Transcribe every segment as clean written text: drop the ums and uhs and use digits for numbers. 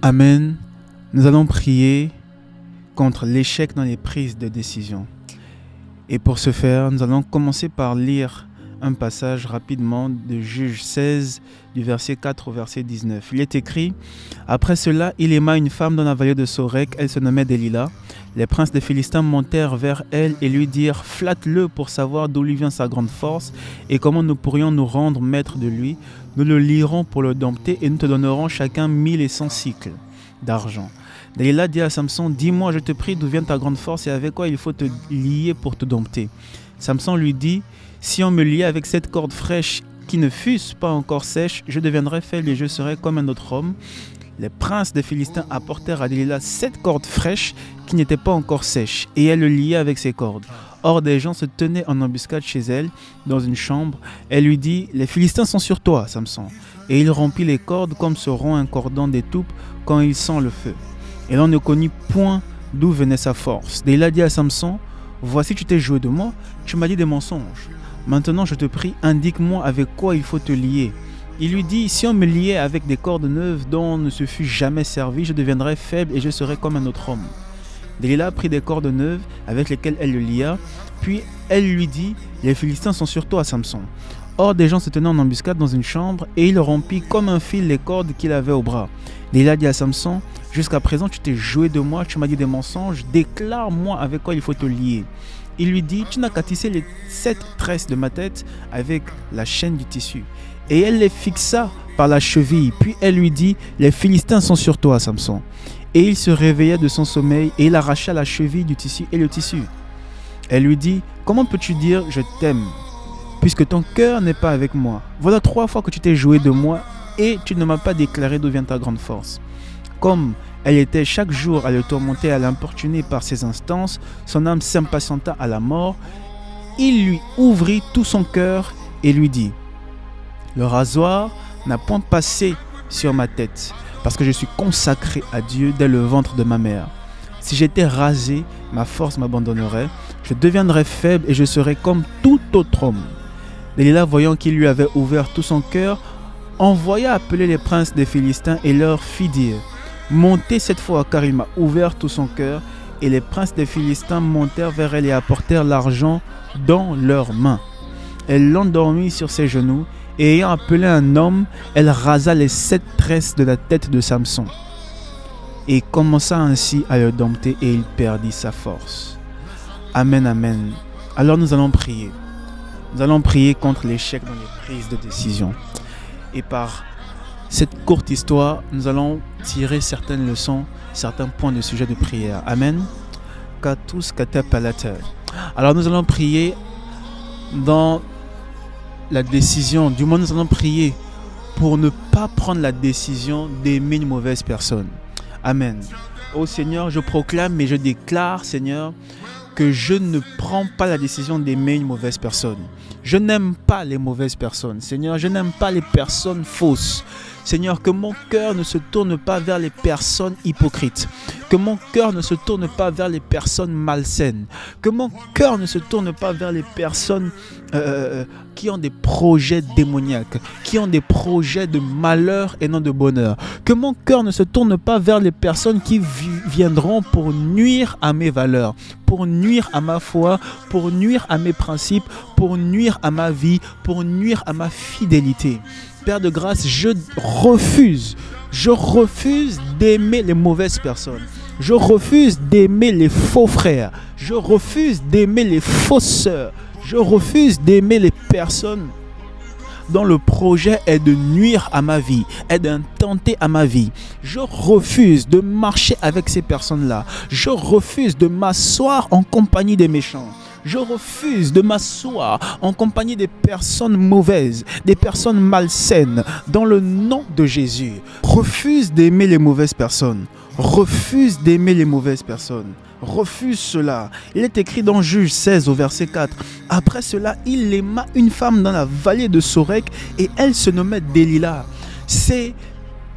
Amen. Nous allons prier contre l'échec dans les prises de décision. Et pour ce faire, nous allons commencer par lire un passage rapidement de Juge 16, du verset 4 au verset 19. Il est écrit: « Après cela, il aima une femme dans la vallée de Sorek, elle se nommait Délila. Les princes des Philistins montèrent vers elle et lui dirent: Flatte-le pour savoir d'où lui vient sa grande force et comment nous pourrions nous rendre maîtres de lui. Nous le lierons pour le dompter et nous te donnerons chacun 1100 cycles d'argent. » Délila dit à Samson: « Dis-moi, je te prie, d'où vient ta grande force et avec quoi il faut te lier pour te dompter. » Samson lui dit: « Si on me liait avec cette corde fraîche qui ne fût pas encore sèche, je deviendrais faible et je serais comme un autre homme. » Les princes des Philistins apportèrent à Délila 7 cordes fraîches qui n'étaient pas encore sèches, et elle le liait avec ces cordes. Or, des gens se tenaient en embuscade chez elle, dans une chambre. Elle lui dit: « Les Philistins sont sur toi, Samson. » Et il rompit les cordes comme se rompt un cordon d'étoupe quand il sent le feu. Et l'on ne connut point d'où venait sa force. Délila dit à Samson: « Voici, tu t'es joué de moi, tu m'as dit des mensonges. Maintenant, je te prie, indique-moi avec quoi il faut te lier. » Il lui dit: « Si on me liait avec des cordes neuves dont on ne se fût jamais servi, je deviendrais faible et je serais comme un autre homme. » Délila prit des cordes neuves avec lesquelles elle le lia, puis elle lui dit: « Les Philistins sont sur toi, Samson. » Or, des gens se tenaient en embuscade dans une chambre, et il rompit comme un fil les cordes qu'il avait au bras. Délila dit à Samson: « Jusqu'à présent, tu t'es joué de moi, tu m'as dit des mensonges, déclare-moi avec quoi il faut te lier. » Il lui dit: « Tu n'as qu'à tisser les 7 tresses de ma tête avec la chaîne du tissu. » Et elle les fixa par la cheville. Puis elle lui dit: « Les Philistins sont sur toi, Samson. » Et il se réveilla de son sommeil et il arracha la cheville du tissu et le tissu. Elle lui dit: « Comment peux-tu dire je t'aime, puisque ton cœur n'est pas avec moi? Voilà 3 fois que tu t'es joué de moi et tu ne m'as pas déclaré d'où vient ta grande force. » Comme elle était chaque jour à le tourmenter, à l'importuner par ses instances, son âme s'impatienta à la mort. Il lui ouvrit tout son cœur et lui dit: « Le rasoir n'a point passé sur ma tête, parce que je suis consacré à Dieu dès le ventre de ma mère. Si j'étais rasé, ma force m'abandonnerait, je deviendrais faible et je serais comme tout autre homme. » Délila, voyant qu'il lui avait ouvert tout son cœur, envoya appeler les princes des Philistins et leur fit dire: « Montez cette fois, car il m'a ouvert tout son cœur. » Et les princes des Philistins montèrent vers elle et apportèrent l'argent dans leurs mains. Elle l'endormit sur ses genoux, et ayant appelé un homme, elle rasa les 7 tresses de la tête de Samson et commença ainsi à le dompter, et il perdit sa force. Amen, amen. Alors nous allons prier. Nous allons prier contre l'échec dans les prises de décision. Et par cette courte histoire, nous allons tirer certaines leçons, certains points de sujet de prière. Amen. Katus katapalater. Alors nous allons prier dans la décision, du moins nous allons prier pour ne pas prendre la décision d'aimer une mauvaise personne. Amen. Ô Seigneur, je proclame et je déclare, Seigneur, que je ne prends pas la décision d'aimer une mauvaise personne. Je n'aime pas les mauvaises personnes. Seigneur, je n'aime pas les personnes fausses. Seigneur, que mon cœur ne se tourne pas vers les personnes hypocrites. Que mon cœur ne se tourne pas vers les personnes malsaines. Que mon cœur ne se tourne pas vers les personnes qui ont des projets démoniaques, qui ont des projets de malheur et non de bonheur. Que mon cœur ne se tourne pas vers les personnes qui viendront pour nuire à mes valeurs, pour nuire à ma foi, pour nuire à mes principes, pour nuire à ma vie, pour nuire à ma fidélité. Père de grâce, je refuse d'aimer les mauvaises personnes. Je refuse d'aimer les faux frères. Je refuse d'aimer les fausses sœurs. Je refuse d'aimer les personnes dont le projet est de nuire à ma vie, est d'intenter à ma vie. Je refuse de marcher avec ces personnes-là. Je refuse de m'asseoir en compagnie des méchants. Je refuse de m'asseoir en compagnie des personnes mauvaises, des personnes malsaines, dans le nom de Jésus. Refuse d'aimer les mauvaises personnes. Refuse d'aimer les mauvaises personnes. Refuse cela. Il est écrit dans Juge 16 au verset 4. Après cela, il aima une femme dans la vallée de Sorek et elle se nommait Délila. C'est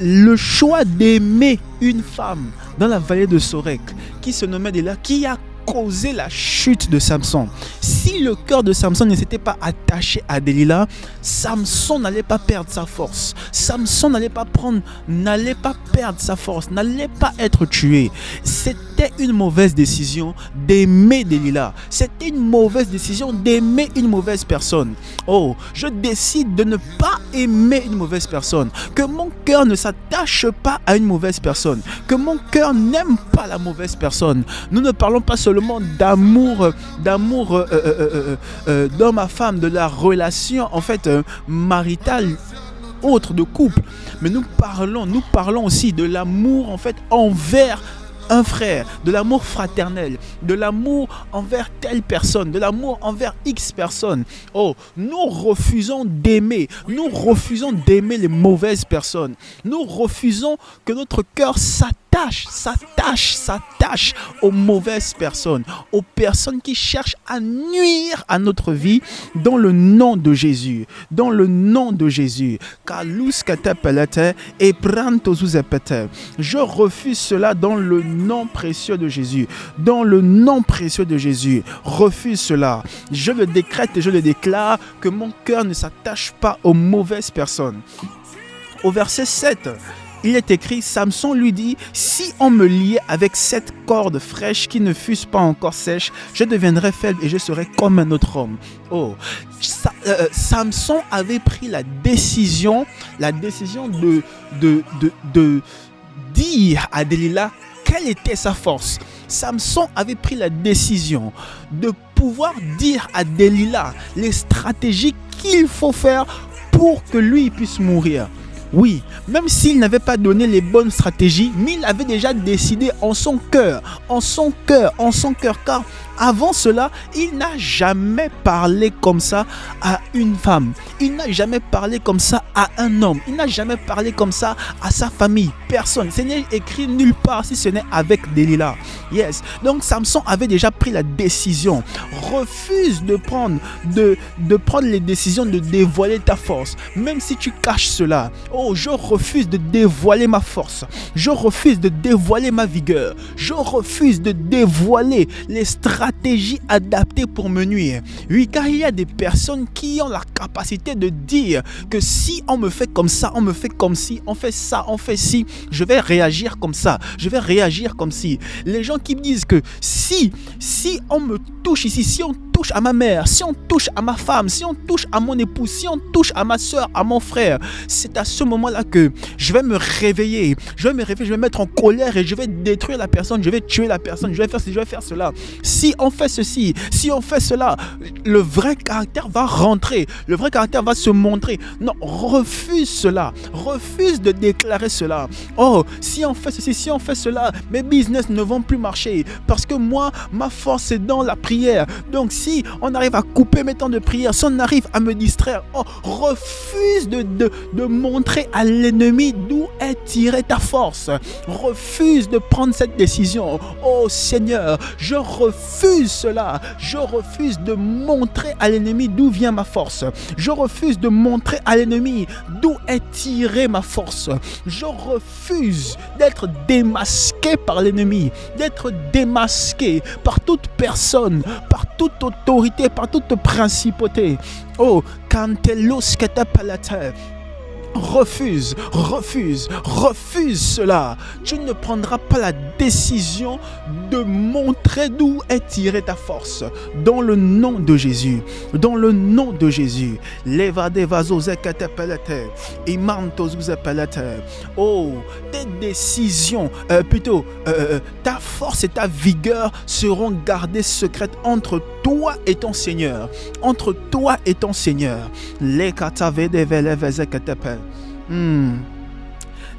le choix d'aimer une femme dans la vallée de Sorek qui se nommait Délila qui a causé la chute de Samson. Si si le cœur de Samson ne s'était pas attaché à Delilah, Samson n'allait pas perdre sa force. Samson n'allait pas perdre sa force, n'allait pas être tué. C'était une mauvaise décision d'aimer Delilah. C'était une mauvaise décision d'aimer une mauvaise personne. Oh, je décide de ne pas aimer une mauvaise personne. Que mon cœur ne s'attache pas à une mauvaise personne. Que mon cœur n'aime pas la mauvaise personne. Nous ne parlons pas seulement d'amour d'homme à femme, de la relation en fait maritale autre de couple, mais nous parlons aussi de l'amour en fait envers un frère, de l'amour fraternel, de l'amour envers telle personne, de l'amour envers X personne. Oh, nous refusons d'aimer les mauvaises personnes. Nous refusons que notre cœur s'attache aux mauvaises personnes, aux personnes qui cherchent à nuire à notre vie dans le nom de Jésus. Dans le nom de Jésus. Je refuse cela dans le nom précieux de Jésus. Dans le nom précieux de Jésus. Refuse cela. Je le décrète et je le déclare que mon cœur ne s'attache pas aux mauvaises personnes. Au verset 7, il est écrit, Samson lui dit, si on me liait avec 7 cordes fraîches qui ne fussent pas encore sèches, je deviendrais faible et je serais comme un autre homme. Oh, Samson avait pris la décision de dire à Delilah quelle était sa force. Samson avait pris la décision de pouvoir dire à Delilah les stratégies qu'il faut faire pour que lui puisse mourir. Oui, même s'il n'avait pas donné les bonnes stratégies, mais il avait déjà décidé en son cœur, car avant cela, il n'a jamais parlé comme ça à une femme. Il n'a jamais parlé comme ça à un homme. Il n'a jamais parlé comme ça à sa famille. Personne. Ce n'est écrit nulle part si ce n'est avec Delilah. Yes. Donc Samson avait déjà pris la décision. Refuse de prendre les décisions de dévoiler ta force. Même si tu caches cela. Oh, je refuse de dévoiler ma force. Je refuse de dévoiler ma vigueur. Je refuse de dévoiler les stratégies adaptées pour me nuire. Oui, car il y a des personnes qui ont la capacité de dire que si on me fait comme ça, on me fait comme si, on fait ça, on fait ci, je vais réagir comme ça, je vais réagir comme si. Les gens qui me disent que si on me touche ici, si on touche à ma mère, si on touche à ma femme, si on touche à mon épouse, si on touche à ma soeur, à mon frère, c'est à ce moment-là que je vais me réveiller, je vais me mettre en colère et je vais détruire la personne, je vais tuer la personne, je vais faire ceci, je vais faire cela. Si on fait ceci, si on fait cela, le vrai caractère va rentrer, le vrai caractère va se montrer. Non, refuse cela, refuse de déclarer cela. Oh, si on fait ceci, si on fait cela, mes business ne vont plus marcher parce que moi, ma force est dans la prière. Donc si on arrive à couper mes temps de prière, si on arrive à me distraire, oh, refuse de montrer à l'ennemi d'où est tirée ta force. Refuse de prendre cette décision. Oh Seigneur, je refuse cela. Je refuse de montrer à l'ennemi d'où vient ma force. Je refuse de montrer à l'ennemi d'où est tirée ma force. Je refuse d'être démasqué par l'ennemi, d'être démasqué par toute personne, par toute autorité, par toute principauté. Oh, cantelos ketapalata. Refuse cela. Tu ne prendras pas la décision de montrer d'où est tirée ta force. Dans le nom de Jésus. Dans le nom de Jésus. Oh, tes décisions, ta force et ta vigueur seront gardées secrètes entre toi et ton Seigneur. Entre toi et ton Seigneur.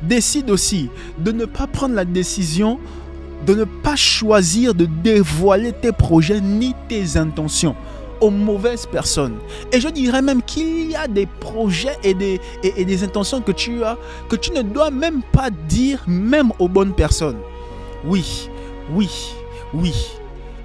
Décide aussi de ne pas prendre la décision, de ne pas choisir de dévoiler tes projets ni tes intentions aux mauvaises personnes. Et je dirais même qu'il y a des projets et des intentions que tu as, que tu ne dois même pas dire même aux bonnes personnes. Oui.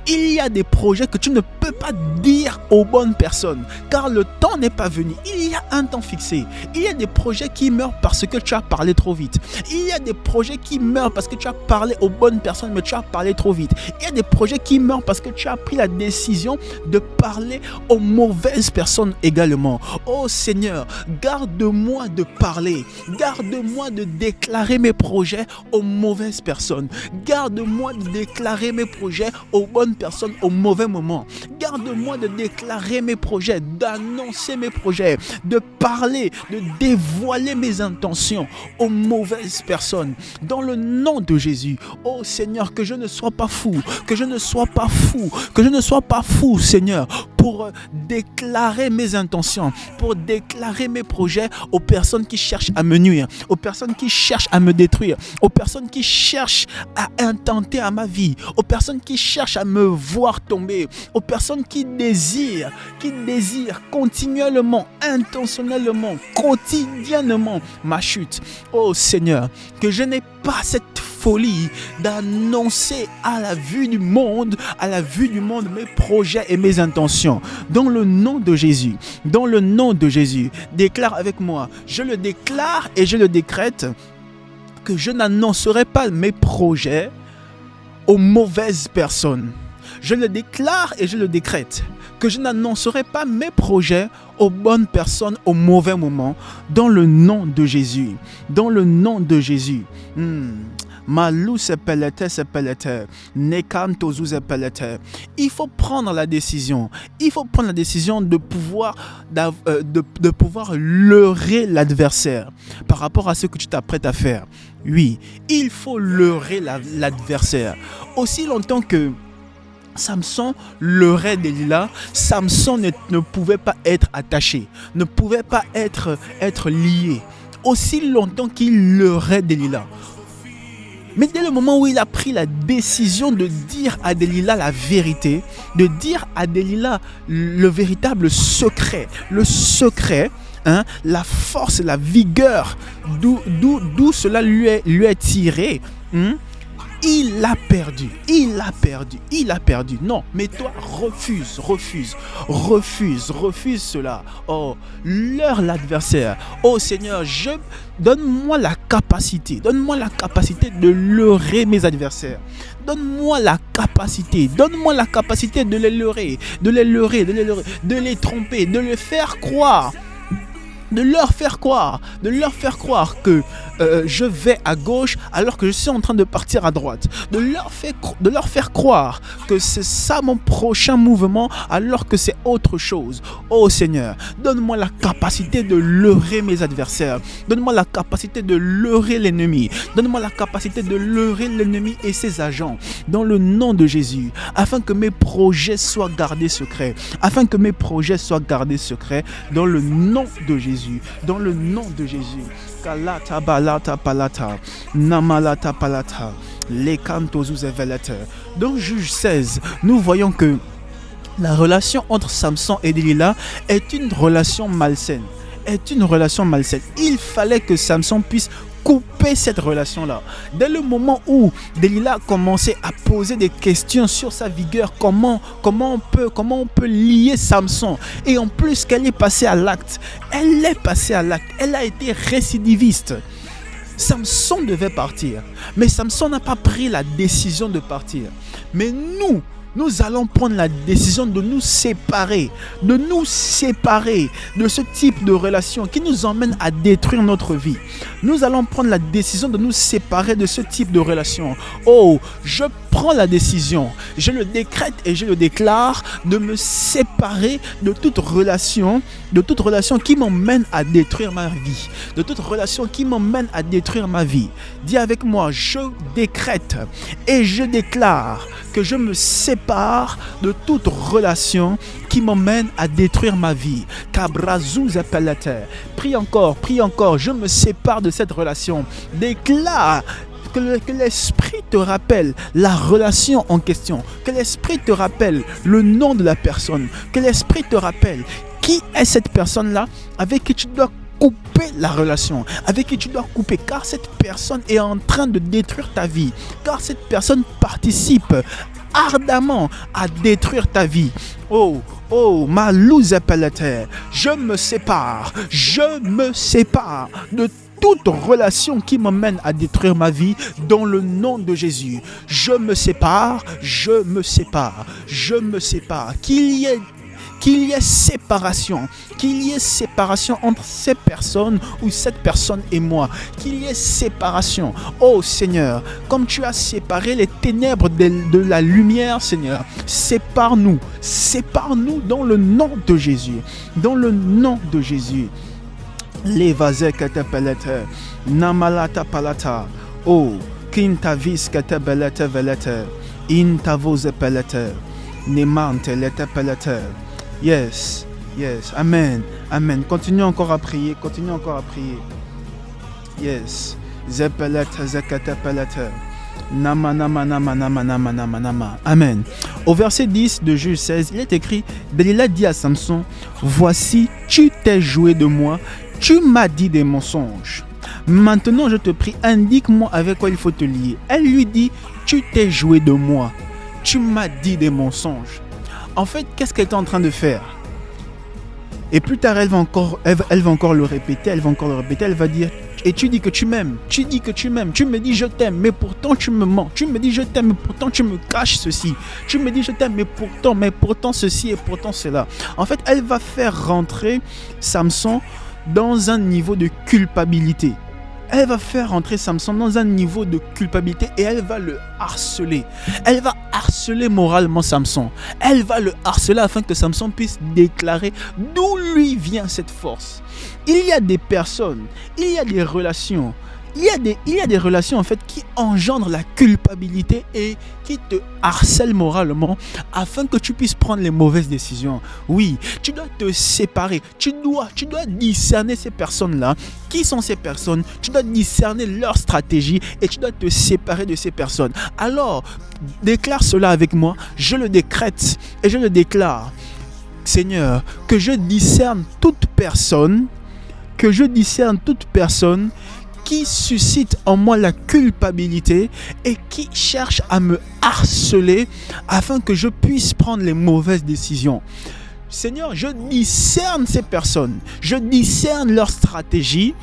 Il y a des projets que tu ne peut pas dire aux bonnes personnes, car le temps n'est pas venu. Il y a un temps fixé. Il y a des projets qui meurent parce que tu as parlé trop vite. Il y a des projets qui meurent parce que tu as parlé aux bonnes personnes, mais tu as parlé trop vite. Il y a des projets qui meurent parce que tu as pris la décision de parler aux mauvaises personnes également. Oh Seigneur, garde-moi de parler. Garde-moi de déclarer mes projets aux mauvaises personnes. Garde-moi de déclarer mes projets aux bonnes personnes au mauvais moment. Garde-moi de déclarer mes projets, d'annoncer mes projets, de parler, de dévoiler mes intentions aux mauvaises personnes. Dans le nom de Jésus, oh Seigneur, que je ne sois pas fou, que je ne sois pas fou, que je ne sois pas fou, Seigneur, pour déclarer mes intentions, pour déclarer mes projets aux personnes qui cherchent à me nuire, aux personnes qui cherchent à me détruire, aux personnes qui cherchent à intenter à ma vie, aux personnes qui cherchent à me voir tomber, aux personnes qui désirent continuellement, intentionnellement, quotidiennement ma chute. Oh Seigneur, que je n'ai pas cette folie d'annoncer à la vue du monde mes projets et mes intentions. Dans le nom de Jésus, déclare avec moi, je le déclare et je le décrète, que je n'annoncerai pas mes projets aux mauvaises personnes. Je le déclare et je le décrète, que je n'annoncerai pas mes projets aux bonnes personnes au mauvais moment, dans le nom de Jésus. Dans le nom de Jésus. Il faut prendre la décision. Il faut prendre la décision de pouvoir leurrer l'adversaire par rapport à ce que tu t'apprêtes à faire. Oui, il faut leurrer l'adversaire. Aussi longtemps que Samson leurrait Delilah, Samson ne pouvait pas être attaché, ne pouvait pas être lié. Aussi longtemps qu'il leurrait Delilah. Mais dès le moment où il a pris la décision de dire à Delilah la vérité, de dire à Delilah le véritable secret, la force, la vigueur, d'où cela lui est tiré, il a perdu. Non, mais toi, refuse cela. Oh, leurre l'adversaire. Oh Seigneur, donne-moi la capacité de leurrer mes adversaires. Donne-moi la capacité de les leurrer, de les tromper, de les faire croire. De leur faire croire que je vais à gauche alors que je suis en train de partir à droite. De leur faire croire que c'est ça mon prochain mouvement alors que c'est autre chose. Oh Seigneur, donne-moi la capacité de leurrer mes adversaires. Donne-moi la capacité de leurrer l'ennemi. Donne-moi la capacité de leurrer l'ennemi et ses agents. Dans le nom de Jésus, afin que mes projets soient gardés secrets. Dans le nom de Jésus. Dans le nom de Jésus. Kalata balata palata, namalata palata, les cantos evelete. Dans Juge 16, nous voyons que la relation entre Samson et Delilah est une relation malsaine. Il fallait que Samson puisse couper cette relation-là. Dès le moment où Delilah commençait à poser des questions sur sa vigueur, comment on peut lier Samson, et en plus qu'elle est passée à l'acte, elle a été récidiviste. Samson devait partir, mais Samson n'a pas pris la décision de partir. Mais nous allons prendre la décision de nous séparer de ce type de relation qui nous emmène à détruire notre vie. Nous allons prendre la décision de nous séparer de ce type de relation. Oh, je prends la décision, je le décrète et je le déclare de me séparer de toute relation qui m'emmène à détruire ma vie, de toute relation qui m'emmène à détruire ma vie. Dis avec moi, je décrète et je déclare que je me sépare de toute relation qui m'emmène à détruire ma vie. Prie encore, je me sépare de cette relation. Déclare que l'esprit te rappelle la relation en question, que l'esprit te rappelle le nom de la personne, que l'esprit te rappelle qui est cette personne-là avec qui tu dois couper la relation, car cette personne est en train de détruire ta vie, car cette personne participe ardemment à détruire ta vie. Oh, ma louze pelleter, je me sépare de toute relation qui m'amène à détruire ma vie dans le nom de Jésus. Je me sépare. Qu'il y ait séparation entre ces personnes ou cette personne et moi. Qu'il y ait séparation. Oh Seigneur, comme tu as séparé les ténèbres de la lumière, Seigneur, sépare-nous dans le nom de Jésus. Dans le nom de Jésus. Levazekete pelete, namalata palata, oh, kintavis kete belete velete, intavoze pelete, nemante lete pelete. Yes, amen. Continue encore à prier. Yes, zepelete zekete pelete, nama. Amen. Au verset 10 de Juge 16, il est écrit, Dalila dit à Samson, voici, tu t'es joué de moi. Tu m'as dit des mensonges. Maintenant, je te prie, indique-moi avec quoi il faut te lier. Elle lui dit, tu t'es joué de moi. Tu m'as dit des mensonges. En fait, qu'est-ce qu'elle est en train de faire? Et plus tard, elle va encore le répéter. Elle va dire, et tu dis que tu m'aimes. Tu me dis je t'aime, mais pourtant tu me mens. Tu me dis je t'aime, mais pourtant tu me caches ceci. Tu me dis je t'aime, mais pourtant ceci et pourtant cela. En fait, elle va faire rentrer Samson dans un niveau de culpabilité. Elle va faire rentrer Samson dans un niveau de culpabilité et elle va le harceler. Elle va harceler moralement Samson. Elle va le harceler afin que Samson puisse déclarer d'où lui vient cette force. Il y a des personnes, il y a des relations. Il y a des relations en fait qui engendrent la culpabilité et qui te harcèlent moralement afin que tu puisses prendre les mauvaises décisions. Oui, tu dois te séparer. Tu dois discerner ces personnes-là. Qui sont ces personnes? Tu dois discerner leur stratégie et tu dois te séparer de ces personnes. Alors, déclare cela avec moi. Je le décrète et je le déclare. Seigneur, que je discerne toute personne qui suscite en moi la culpabilité et qui cherche à me harceler afin que je puisse prendre les mauvaises décisions. Seigneur, je discerne ces personnes, je discerne leur stratégie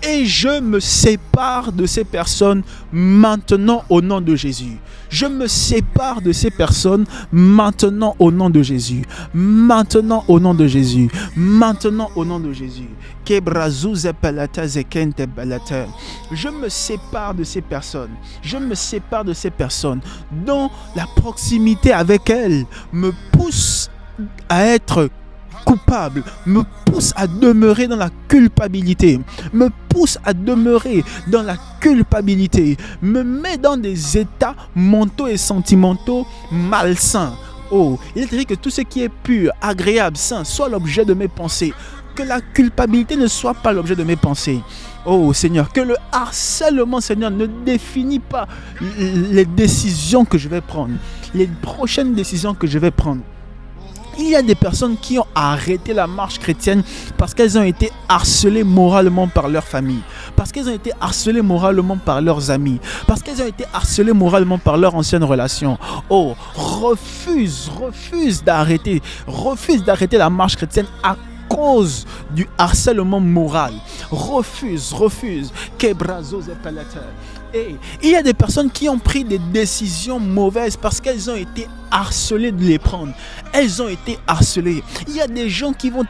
et je me sépare de ces personnes maintenant au nom de Jésus. Je me sépare de ces personnes maintenant au nom de Jésus. Maintenant au nom de Jésus. Maintenant au nom de Jésus. Je me sépare de ces personnes. Je me sépare de ces personnes dont la proximité avec elles me pousse à être coupable, me pousse à demeurer dans la culpabilité, me pousse à demeurer dans la culpabilité, me met dans des états mentaux et sentimentaux malsains. Oh, il est écrit que tout ce qui est pur, agréable, sain soit l'objet de mes pensées. Que la culpabilité ne soit pas l'objet de mes pensées. Oh Seigneur, que le harcèlement, Seigneur, ne définit pas les décisions que je vais prendre, les prochaines décisions que je vais prendre. Il y a des personnes qui ont arrêté la marche chrétienne parce qu'elles ont été harcelées moralement par leur famille, parce qu'elles ont été harcelées moralement par leurs amis, parce qu'elles ont été harcelées moralement par leur ancienne relation. Oh, refuse d'arrêter la marche chrétienne à cause du harcèlement moral. Refuse. Et il y a des personnes qui ont pris des décisions mauvaises parce qu'elles ont été harcelées de les prendre. Elles ont été harcelées. Il y a des gens qui vont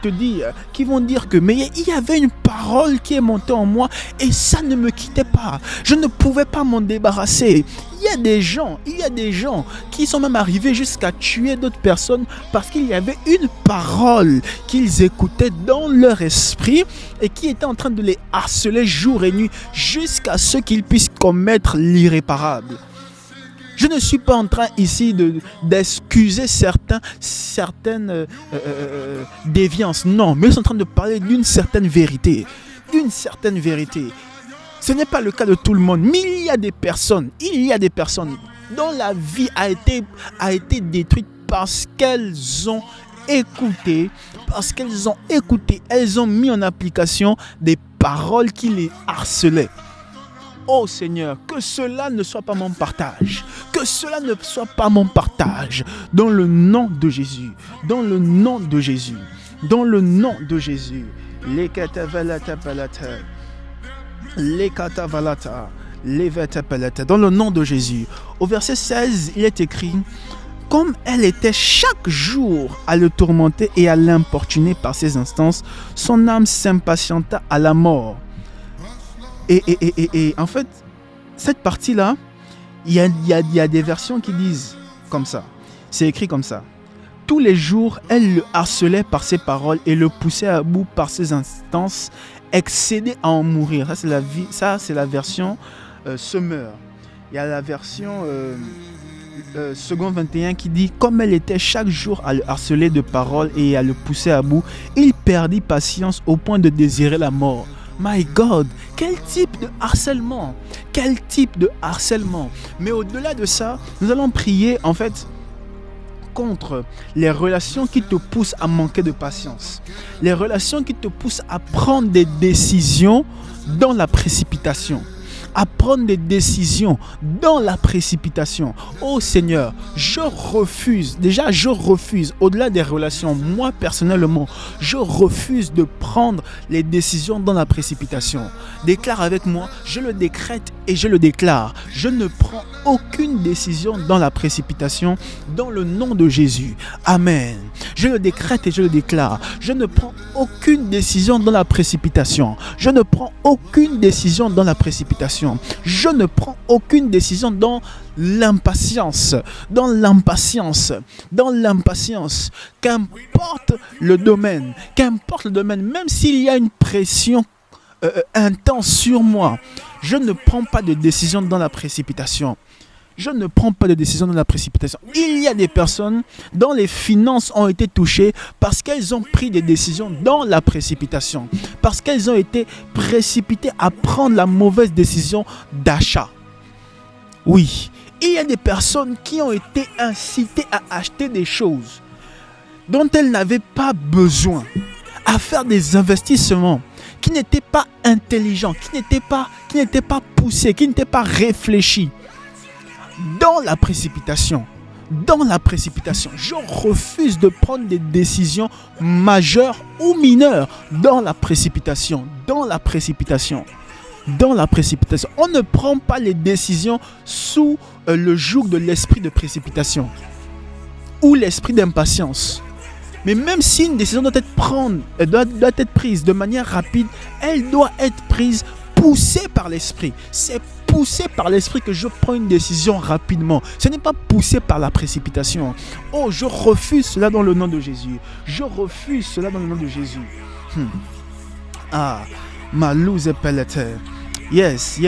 dire que mais il y avait une parole qui est montée en moi et ça ne me quittait pas. Je ne pouvais pas m'en débarrasser. Il y a des gens qui sont même arrivés jusqu'à tuer d'autres personnes parce qu'il y avait une parole qu'ils écoutaient dans leur esprit et qui était en train de les harceler jour et nuit jusqu'à ce qu'ils puissent commettre l'irréparable. Je ne suis pas en train ici d'excuser certaines déviances, non, mais je suis en train de parler d'une certaine vérité. Ce n'est pas le cas de tout le monde, mais il y a des personnes dont la vie a été détruite parce qu'elles ont écouté, elles ont mis en application des paroles qui les harcelaient. Oh Seigneur, que cela ne soit pas mon partage. Que cela ne soit pas mon partage. Dans le nom de Jésus. Dans le nom de Jésus. Dans le nom de Jésus. Les katavalata palata. Les katavalata. Les vetapalata. Dans le nom de Jésus. Au verset 16, il est écrit: comme elle était chaque jour à le tourmenter et à l'importuner par ses instances, son âme s'impatienta à la mort. Et en fait, cette partie-là, il y a des versions qui disent comme ça. C'est écrit comme ça. Tous les jours, elle le harcelait par ses paroles et le poussait à bout par ses instances, excédé à en mourir. Ça, c'est la version Semeur. Il y a la version second 21 qui dit: comme elle était chaque jour à le harceler de paroles et à le pousser à bout, il perdit patience au point de désirer la mort. My God, quel type de harcèlement! Quel type de harcèlement! Mais au-delà de ça, nous allons prier en fait contre les relations qui te poussent à manquer de patience. Les relations qui te poussent à prendre des décisions dans la précipitation. À prendre des décisions dans la précipitation. Oh Seigneur, je refuse, au-delà des relations, moi personnellement, je refuse de prendre les décisions dans la précipitation. Déclare avec moi, je le décrète et je le déclare. Je ne prends aucune décision dans la précipitation, dans le nom de Jésus. Amen. Je le décrète et je le déclare. Je ne prends aucune décision dans la précipitation. Je ne prends aucune décision dans la précipitation. Je ne prends aucune décision dans l'impatience. Dans l'impatience. Dans l'impatience. Qu'importe le domaine. Qu'importe le domaine. Même s'il y a une pression intense sur moi. Je ne prends pas de décision dans la précipitation. Je ne prends pas de décision dans la précipitation. Il y a des personnes dont les finances ont été touchées parce qu'elles ont pris des décisions dans la précipitation. Parce qu'elles ont été précipitées à prendre la mauvaise décision d'achat. Oui, il y a des personnes qui ont été incitées à acheter des choses dont elles n'avaient pas besoin, à faire des investissements qui n'étaient pas intelligents, qui n'étaient pas poussés, qui n'étaient pas réfléchis. Dans la précipitation, je refuse de prendre des décisions majeures ou mineures dans la précipitation. On ne prend pas les décisions sous le joug de l'esprit de précipitation ou l'esprit d'impatience. Mais même si une décision doit être prise de manière rapide, elle doit être prise poussée par l'esprit. C'est poussé par l'esprit que je prends une décision rapidement. Ce n'est pas poussé par la précipitation. Oh, je refuse cela dans le nom de Jésus. Je refuse cela dans le nom de Jésus. Ah, Malouze Pelleter. Yes.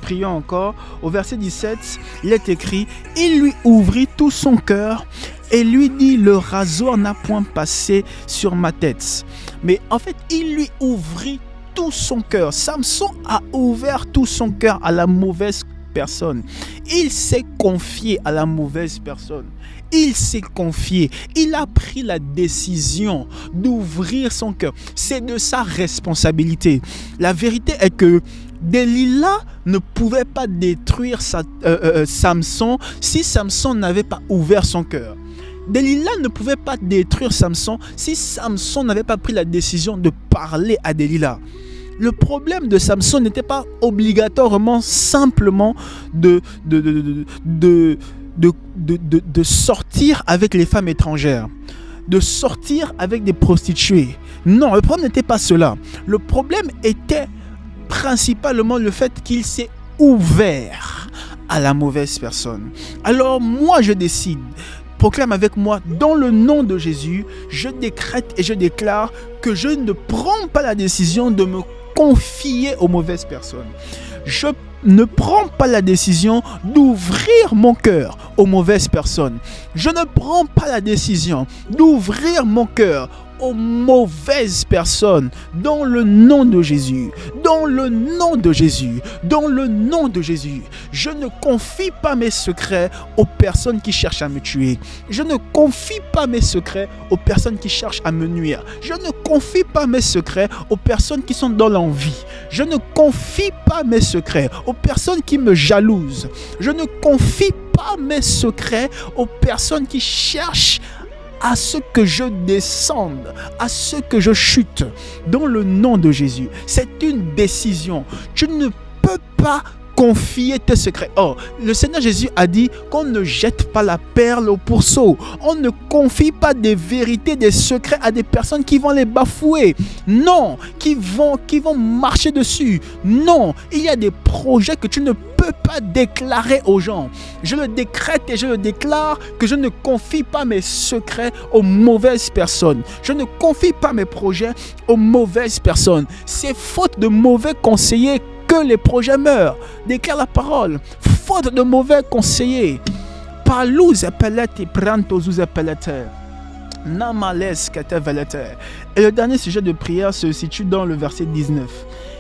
Prions encore. Au verset 17, il est écrit: il lui ouvrit tout son cœur et lui dit: le rasoir n'a point passé sur ma tête. Mais en fait, il lui ouvrit tout son cœur. Samson a ouvert tout son cœur à la mauvaise personne. Il s'est confié à la mauvaise personne. Il s'est confié. Il a pris la décision d'ouvrir son cœur. C'est de sa responsabilité. La vérité est que Delilah ne pouvait pas détruire Samson si Samson n'avait pas ouvert son cœur. Delilah ne pouvait pas détruire Samson si Samson n'avait pas pris la décision de parler à Delilah. Le problème de Samson n'était pas obligatoirement simplement de sortir avec les femmes étrangères, de sortir avec des prostituées. Non, le problème n'était pas cela. Le problème était principalement le fait qu'il s'est ouvert à la mauvaise personne. Alors moi je décide, proclame avec moi, dans le nom de Jésus, je décrète et je déclare que je ne prends pas la décision de me confier aux mauvaises personnes. Je ne prends pas la décision d'ouvrir mon cœur aux mauvaises personnes. Je ne prends pas la décision d'ouvrir mon cœur aux mauvaises personnes. Dans le nom de Jésus. Dans le nom de Jésus. Dans le nom de Jésus. Je ne confie pas mes secrets aux personnes qui cherchent à me tuer. Je ne confie pas mes secrets aux personnes qui cherchent à me nuire. Je ne confie pas mes secrets aux personnes qui sont dans l'envie. Je ne confie pas mes secrets aux personnes qui me jalousent. Je ne confie pas mes secrets aux personnes qui cherchent à ce que je descende, à ce que je chute. Dans le nom de Jésus, c'est une décision. Tu ne peux pas confier tes secrets. Oh, le Seigneur Jésus a dit qu'on ne jette pas la perle au pourceau. On ne confie pas des vérités, des secrets à des personnes qui vont les bafouer. Non, qui vont marcher dessus. Non, il y a des projets que tu ne peux pas déclarer aux gens. Je le décrète et je le déclare que je ne confie pas mes secrets aux mauvaises personnes. Je ne confie pas mes projets aux mauvaises personnes. C'est faute de mauvais conseillers que les projets meurent. Déclare la parole. Faute de mauvais conseillers. Palouz appelate prantozouz appelate. Namales katavalate. Et le dernier sujet de prière se situe dans le verset 19.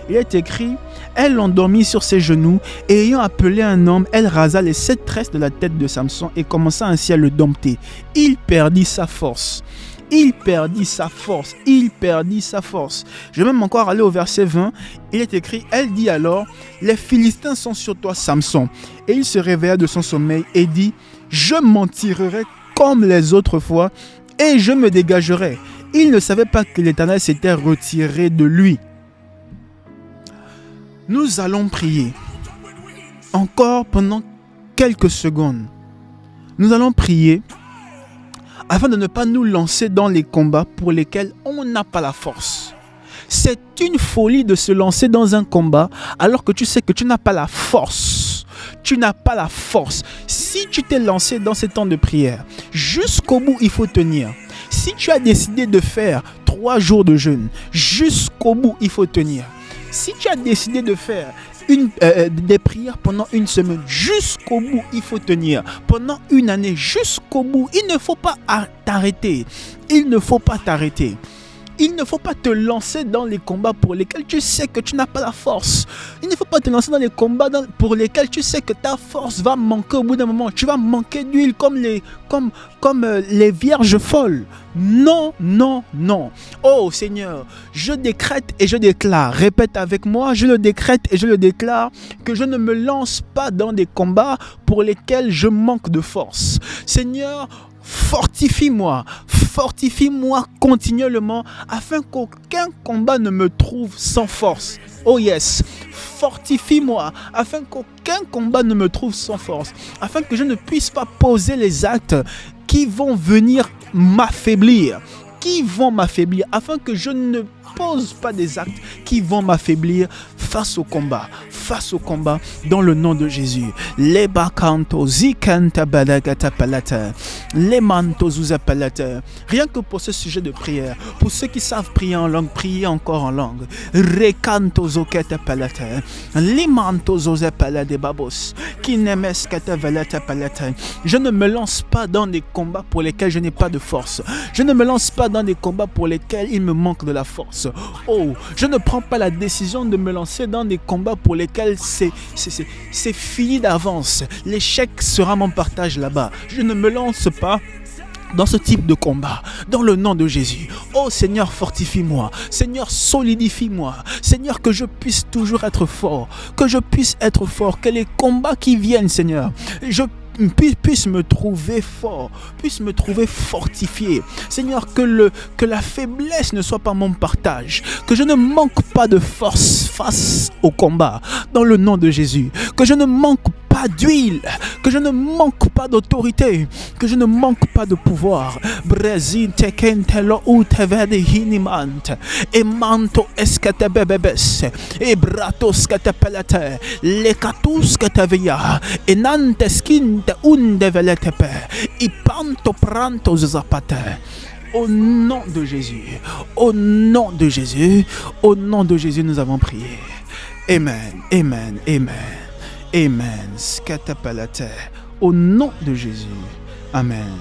Il est écrit: elle l'endormit sur ses genoux et ayant appelé un homme, elle rasa les 7 tresses de la tête de Samson et commença ainsi à le dompter. Il perdit sa force. Il perdit sa force. Il perdit sa force. Je vais même encore aller au verset 20. Il est écrit: elle dit alors: les Philistins sont sur toi, Samson. Et il se réveilla de son sommeil et dit: je m'en tirerai comme les autres fois et je me dégagerai. Il ne savait pas que l'Éternel s'était retiré de lui. Nous allons prier encore pendant quelques secondes. Nous allons prier afin de ne pas nous lancer dans les combats pour lesquels on n'a pas la force. C'est une folie de se lancer dans un combat alors que tu sais que tu n'as pas la force. Tu n'as pas la force. Si tu t'es lancé dans ces temps de prière, jusqu'au bout, il faut tenir. Si tu as décidé de faire 3 jours de jeûne, jusqu'au bout, il faut tenir. Si tu as décidé de faire des prières pendant 1 semaine, jusqu'au bout, il faut tenir. Pendant 1 année, jusqu'au bout, il ne faut pas t'arrêter. Il ne faut pas t'arrêter. Il ne faut pas te lancer dans les combats pour lesquels tu sais que tu n'as pas la force. Il ne faut pas te lancer dans les combats pour lesquels tu sais que ta force va manquer au bout d'un moment. Tu vas manquer d'huile comme les vierges folles. Non, non, non. Oh Seigneur, je décrète et je déclare. Répète avec moi, je le décrète et je le déclare que je ne me lance pas dans des combats pour lesquels je manque de force. Seigneur, fortifie-moi continuellement afin qu'aucun combat ne me trouve sans force. Oh yes, fortifie-moi afin qu'aucun combat ne me trouve sans force, afin que je ne puisse pas poser les actes qui vont venir m'affaiblir, afin que je ne pose pas des actes qui vont m'affaiblir face au combat, dans le nom de Jésus. Les bakanto zikanta balagata palata, les mantos uzapalata. Rien que pour ce sujet de prière, pour ceux qui savent prier en langue, priez encore en langue. Rekanto zokata palata, les mantos uzapala de babos, qui n'aiment kata valata palata. Je ne me lance pas dans des combats pour lesquels je n'ai pas de force. Je ne me lance pas dans des combats pour lesquels il me manque de la force. Oh, je ne prends pas la décision de me lancer dans des combats pour lesquels c'est fini d'avance. L'échec sera mon partage là-bas. Je ne me lance pas dans ce type de combat, dans le nom de Jésus. Oh Seigneur, fortifie-moi. Seigneur, solidifie-moi. Seigneur, que je puisse toujours être fort. Que je puisse être fort. Que les combats qui viennent, Seigneur, puisse me trouver fort, puisse me trouver fortifié. Seigneur, que la faiblesse ne soit pas mon partage, que je ne manque pas de force face au combat, dans le nom de Jésus, que je ne manque pas d'huile, que je ne manque pas d'autorité, que je ne manque pas de pouvoir. Brésil tekentelo utevede hinimant et manto escatebebes et bratos catapelate les catus catavia et nanteskin undeveletepe et panto pranto zapate. Au nom de Jésus, au nom de Jésus, au nom de Jésus, nous avons prié. Amen, amen, amen, amen. Scatapalate. Au nom de Jésus. Amen.